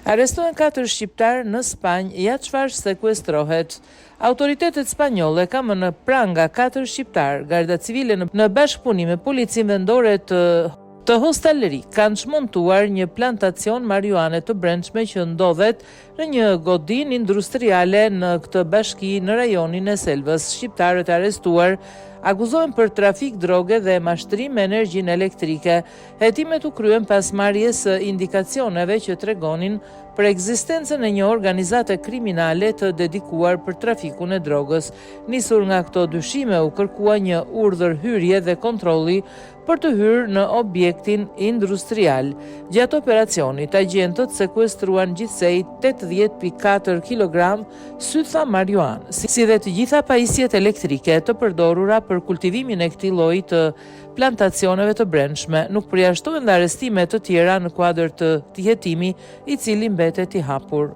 Arrestohen 4 shqiptar në Spanjë, ja çfarë sekuestrohet. Autoritetet spanjolle kanë në pranga 4 shqiptar, garda civile në bashkëpunim me policinë vendore të Hostalëri kanë çmontuar një plantacion marijuane të brendshme që ndodhet në një godinë industriale në këtë bashki në rajonin e Selvës. Shqiptarët arrestuar akuzohen për trafik droge dhe mashtrim me energjinë elektrike. Hetimet u kryen pas marrjes së indikacioneve që tregonin për ekzistencën e një organizate kriminale të dedikuar për trafikun e drogës. Nisur nga këto dyshime u kërkua një urdhër hyrje dhe kontrolli për të hyrë në objektin industrial. Gjatë operacionit, agjentët sekuestruan gjithsej 80.4 kg sytha marijuanë, si dhe të gjitha pajisjet elektrike të përdorura për kultivimin e këtij lloji të plantacioneve të brendshme. Nuk përjashtohen dhe arrestime të tjera në kuadër të këtij hetimi, i cili mbetet i hapur.